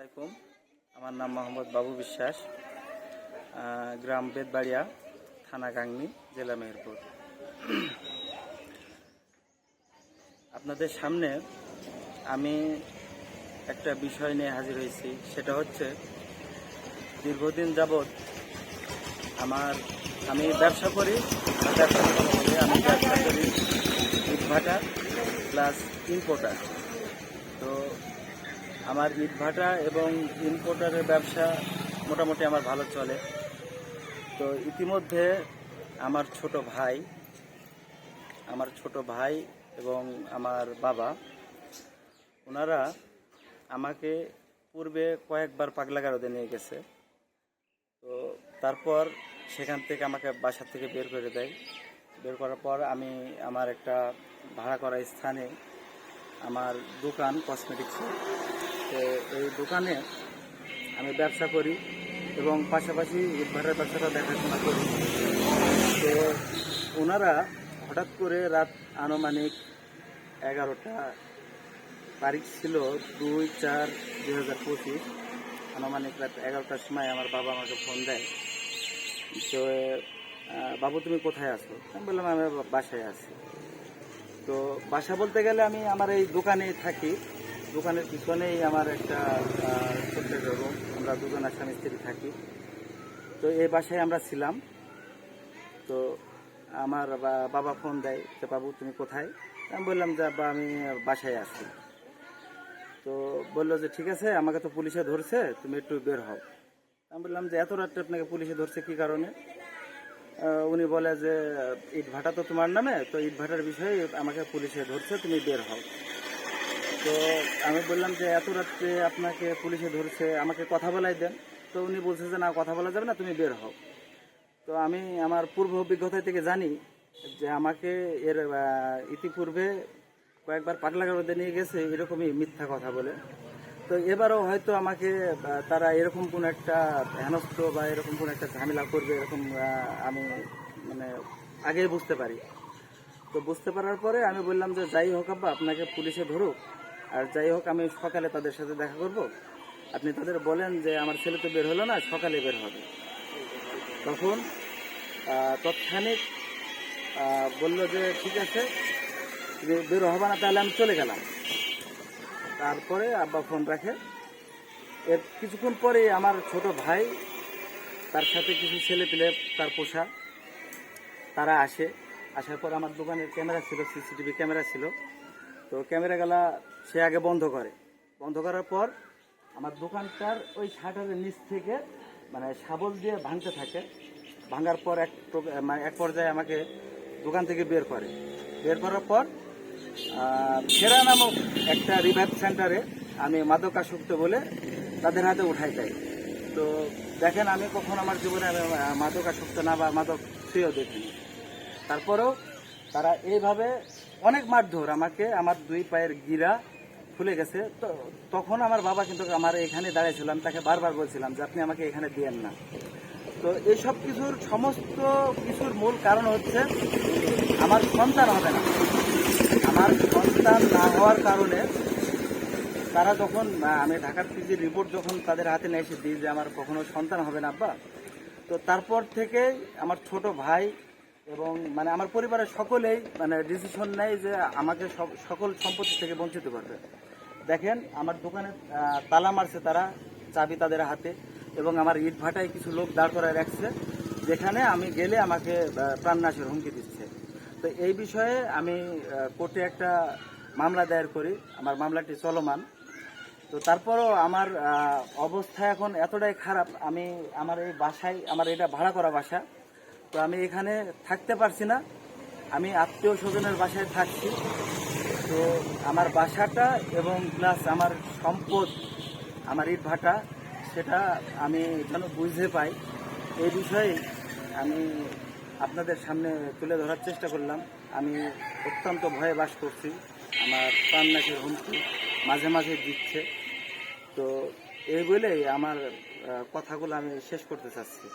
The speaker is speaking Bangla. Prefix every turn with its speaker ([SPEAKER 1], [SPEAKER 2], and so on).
[SPEAKER 1] আলাইকুম। আমার নাম মোহাম্মদ বাবু বিশ্বাস, গ্রাম বেদবাড়িয়া, থানা গাংনী, জেলা মেহেরপুর। আপনাদের সামনে আমি একটা বিষয় নিয়ে হাজির হয়েছি। সেটা হচ্ছে দীর্ঘদিন যাবৎ আমি ব্যবসা করি। আমি ব্যবসা করি ইটভাটা প্লাস ইম্পোর্টার। তো আমার ইটভাটা এবং ইম্পোর্টারের ব্যবসা মোটামুটি আমার ভালো চলে। তো ইতিমধ্যে আমার ছোট ভাই এবং আমার বাবা, ওনারা আমাকে পূর্বে কয়েকবার পাগলাগারদে নিয়ে গেছে। তো তারপর সেখান থেকে আমাকে বাসা থেকে বের করে দেয়। বের করার পর আমি আমার একটা ভাড়া করা স্থানে আমার দোকান কসমেটিক্সের, তো এই দোকানে আমি ব্যবসা করি এবং পাশাপাশি ইটভাটার ব্যবসাটা দেখাশোনা করি। তো ওনারা হঠাৎ করে রাত আনুমানিক 11টা, তারিখ ছিল 2/4/2025, আনুমানিক রাত 11টার সময় আমার বাবা আমাকে ফোন দেয়। তো বাবু তুমি কোথায় আছো? আমি বললাম আমি বাসায় আছি। তো বাসা বলতে গেলে আমি আমার এই দোকানেই থাকি। দোকানের পিছনেই আমার একটা ছোট্ট রুম, আমরা দুজন স্বামী স্ত্রী থাকি। তো এই বাসায় আমরা ছিলাম। তো আমার বাবা ফোন দেয় যে বাবু তুমি কোথায়? আমি বললাম যে আব্বা আমি বাসায় আছি। তো বললো যে ঠিক আছে, আমাকে তো পুলিশে ধরছে, তুমি একটু বের হও। আমি বললাম যে এত রাত্রে আপনাকে পুলিশে ধরছে কী কারণে? উনি বলে যে ইটভাটা তো তোমার নামে, তো ইটভাটার বিষয়ে আমাকে পুলিশে ধরছে, তুমি বের হও। তো আমি বললাম যে এত রাত্রে আপনাকে পুলিশে ধরছে, আমাকে কথা বলাই দেন। তো উনি বলছে যে না, কথা বলা যাবে না, তুমি বের হও। তো আমি আমার পূর্ব অভিজ্ঞতা থেকে জানি যে আমাকে এর ইতিপূর্বে কয়েকবার পাগলাগারদে নিয়ে গেছে এরকমই মিথ্যা কথা বলে। তো এবারও হয়তো আমাকে তারা এরকম কোনো একটা হেনস্থ বা এরকম কোনো একটা ঝামেলা করবে, এরকম আমি মানে আগেই বুঝতে পারি। তো বুঝতে পারার পরে আমি বললাম যে যাই হোক আব্বা, আপনাকে পুলিশে ধরুক আর যাই হোক, আমি সকালে তাদের সাথে দেখা করব। আপনি তাদের বলেন যে আমার ছেলে তো বের হলো না, সকালে বের হবে। তখন তৎক্ষণিক বলল যে ঠিক আছে, তুমি বের হবে না, তাহলে আমি চলে গেলাম। তারপরে আব্বা ফোন রাখে। এর কিছুক্ষণ পরে আমার ছোট ভাই, তার সাথে কিছু ছেলে পেলে তার পোষা, তারা আসার পর আমার দোকানের ক্যামেরা ছিল, সিসিটিভি ক্যামেরা ছিল। তো ক্যামেরাগুলা সে আগে বন্ধ করার পর আমার দোকানটার ওই শাটারের নিচ থেকে মানে শাবল দিয়ে ভাঙতে থাকে। ভাঙার পর এক পর্যায়ে আমাকে দোকান থেকে বের করার পর ফেরা নামক একটা রিভাইভ সেন্টারে আমি মাদকাসক্ত বলে তাদের হাতে উঠাই দেয়। তো দেখেন, আমি কখন আমার জীবনে আমি মাদকাসক্ত না বা মাদক ছুঁয়েও দেখিনি। তারপরেও তারা এইভাবে অনেক মারধর, আমাকে আমার 2 পায়ের গিরা খুলে গেছে। তো তখন আমার বাবা কিন্তু আমার এখানে দাঁড়িয়েছিলাম, তাকে বারবার বলছিলাম যে আপনি আমাকে এখানে দিয়েন না। তো এইসব সমস্ত কিছুর মূল কারণ হচ্ছে আমার সন্তান হবে না। আমার সন্তান না হওয়ার কারণে তারা যখন আমি ঢাকার পিজির রিপোর্ট যখন তাদের হাতে নিয়ে এসে দিই যে আমার কখনো সন্তান হবে না আব্বা, তো তারপর থেকে আমার ছোট ভাই এবং মানে আমার পরিবারের সকলেই মানে ডিসিশন নেয় যে আমাকে সকল সম্পত্তি থেকে বঞ্চিত করবে। দেখেন, আমার দোকানে তালা মারছে তারা, চাবি তাদের হাতে, এবং আমার ইট ভাটায় কিছু লোক দাঁড় করায় রাখছে, যেখানে আমি গেলে আমাকে প্রাণনাশের হুমকি দিচ্ছে। তো এই বিষয়ে আমি কোর্টে একটা মামলা দায়ের করি, আমার মামলাটি চলমান। তো তারপরও আমার অবস্থা এখন এতটাই খারাপ, আমার এই বাসায়, আমার এটা ভাড়া করা বাসা, তো আমি এখানে থাকতে পারছি না, আমি আত্মীয় স্বজনের বাসায় থাকছি। তো আমার বাসাটা এবং প্লাস আমার সম্পদ, আমার ইট ভাটা, সেটা আমি যেন বুঝতে পাই, এই বিষয়ে আমি আপনাদের সামনে তুলে ধরার চেষ্টা করলাম। আমি অত্যন্ত ভয়ে বাস করছি, আমার প্রাণনাশের হুমকি মাঝে মাঝে দিচ্ছে। তো এই বলেই আমার কথাগুলো আমি শেষ করতে চাচ্ছি।